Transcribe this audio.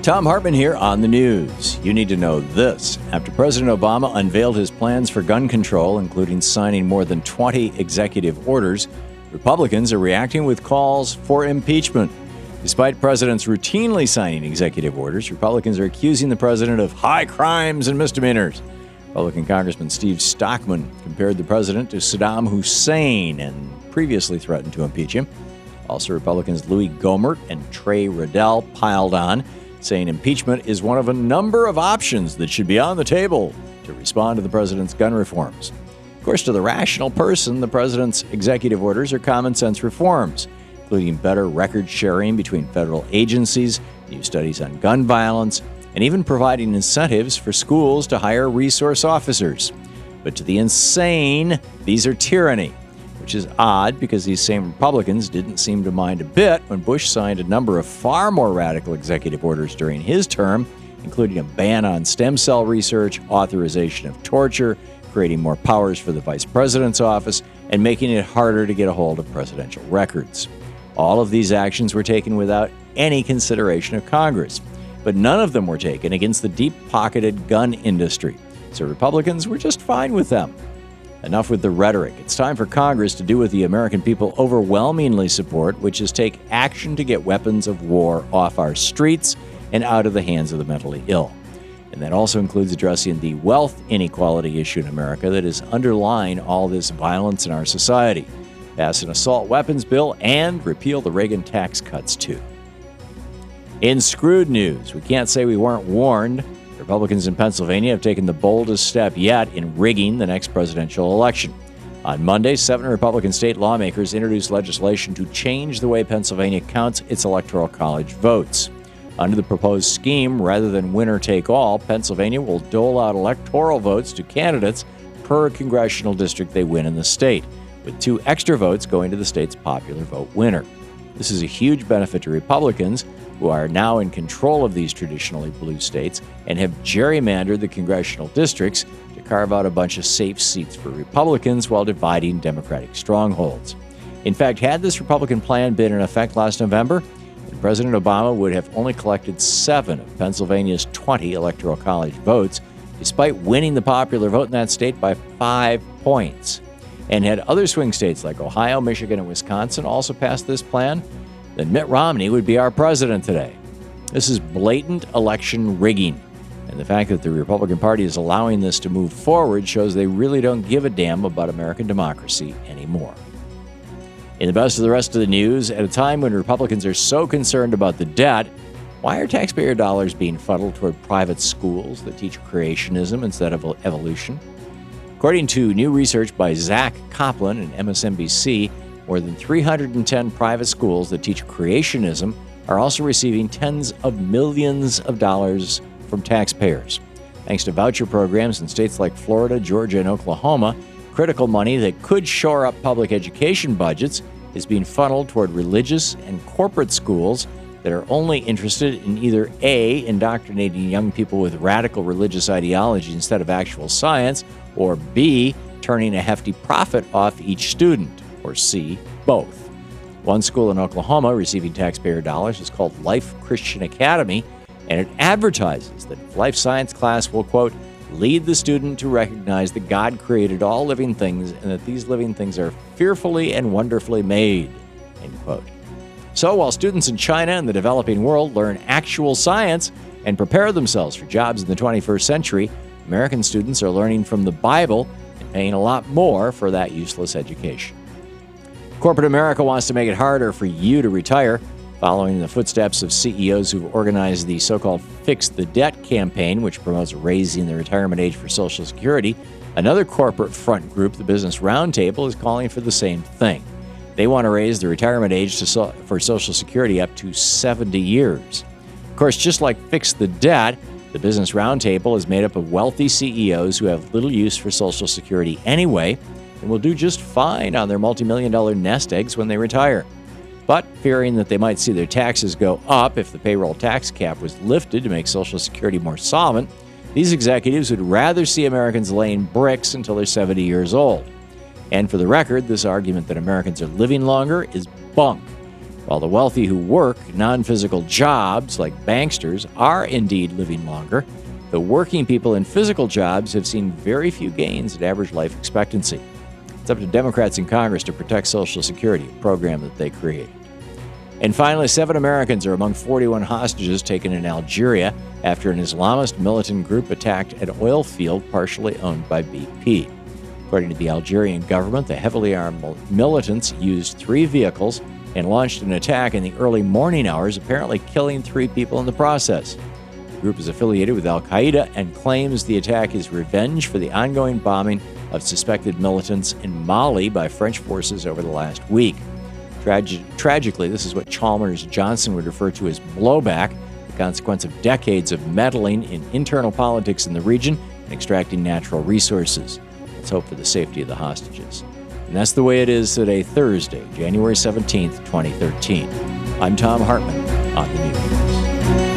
Thom Hartmann here on the news. You need to know this. After President Obama unveiled his plans for gun control, including signing more than 20 executive orders, Republicans are reacting with calls for impeachment. Despite presidents routinely signing executive orders, Republicans are accusing the president of high crimes and misdemeanors. Republican Congressman Steve Stockman compared the president to Saddam Hussein and previously threatened to impeach him. Also, Republicans Louis Gohmert and Trey Riddell piled on, saying impeachment is one of a number of options that should be on the table to respond to the president's gun reforms. Of course, to the rational person, the president's executive orders are common sense reforms, including better record sharing between federal agencies, new studies on gun violence, and even providing incentives for schools to hire resource officers. But to the insane, these are tyranny, which is odd because these same Republicans didn't seem to mind a bit when Bush signed a number of far more radical executive orders during his term, including a ban on stem cell research, authorization of torture, creating more powers for the vice president's office, and making it harder to get a hold of presidential records. All of these actions were taken without any consideration of Congress, but none of them were taken against the deep-pocketed gun industry, so Republicans were just fine with them. Enough with the rhetoric. It's time for Congress to do what the American people overwhelmingly support, which is take action to get weapons of war off our streets and out of the hands of the mentally ill. And that also includes addressing the wealth inequality issue in America that is underlying all this violence in our society. Pass an assault weapons bill and repeal the Reagan tax cuts, too. In screwed news, we can't say we weren't warned. Republicans in Pennsylvania have taken the boldest step yet in rigging the next presidential election. On Monday, 7 Republican state lawmakers introduced legislation to change the way Pennsylvania counts its electoral college votes. Under the proposed scheme, rather than winner take all, Pennsylvania will dole out electoral votes to candidates per congressional district they win in the state, with 2 extra votes going to the state's popular vote winner. This is a huge benefit to Republicans, who are now in control of these traditionally blue states and have gerrymandered the congressional districts to carve out a bunch of safe seats for Republicans while dividing Democratic strongholds. In fact, had this Republican plan been in effect last November, then President Obama would have only collected 7 of Pennsylvania's 20 electoral college votes, despite winning the popular vote in that state by 5 points. And had other swing states like Ohio, Michigan, and Wisconsin also passed this plan, then Mitt Romney would be our president today. This is blatant election rigging, and the fact that the Republican Party is allowing this to move forward shows they really don't give a damn about American democracy anymore. In the best of the rest of the news, at a time when Republicans are so concerned about the debt, why are taxpayer dollars being funneled toward private schools that teach creationism instead of evolution? According to new research by Zach Kaplan and MSNBC, more than 310 private schools that teach creationism are also receiving tens of millions of dollars from taxpayers. Thanks to voucher programs in states like Florida, Georgia, and Oklahoma, critical money that could shore up public education budgets is being funneled toward religious and corporate schools that are only interested in either A, indoctrinating young people with radical religious ideology instead of actual science, or B, turning a hefty profit off each student, or C, both. One school in Oklahoma receiving taxpayer dollars is called Life Christian Academy, and it advertises that life science class will, quote, lead the student to recognize that God created all living things and that these living things are fearfully and wonderfully made, end quote. So while students in China and the developing world learn actual science and prepare themselves for jobs in the 21st century, American students are learning from the Bible and paying a lot more for that useless education. Corporate America wants to make it harder for you to retire. Following in the footsteps of CEOs who've organized the so-called Fix the Debt campaign, which promotes raising the retirement age for Social Security, another corporate front group, the Business Roundtable, is calling for the same thing. They want to raise the retirement age for Social Security up to 70 years. Of course, just like Fix the Debt, the Business Roundtable is made up of wealthy CEOs who have little use for Social Security anyway and will do just fine on their multi-million-dollar nest eggs when they retire. But fearing that they might see their taxes go up if the payroll tax cap was lifted to make Social Security more solvent, these executives would rather see Americans laying bricks until they're 70 years old. And for the record, this argument that Americans are living longer is bunk. While the wealthy who work non-physical jobs like banksters are indeed living longer, the working people in physical jobs have seen very few gains in average life expectancy. It's up to Democrats in Congress to protect Social Security, a program that they created. And finally, 7 Americans are among 41 hostages taken in Algeria after an Islamist militant group attacked an oil field partially owned by BP. According to the Algerian government, the heavily armed militants used 3 vehicles and launched an attack in the early morning hours, apparently killing 3 people in the process. The group is affiliated with Al-Qaeda and claims the attack is revenge for the ongoing bombing of suspected militants in Mali by French forces over the last week. Tragically, this is what Chalmers Johnson would refer to as blowback, the consequence of decades of meddling in internal politics in the region and extracting natural resources. Let's hope for the safety of the hostages. And that's the way it is today, Thursday, January 17th, 2013. I'm Thom Hartmann on the News.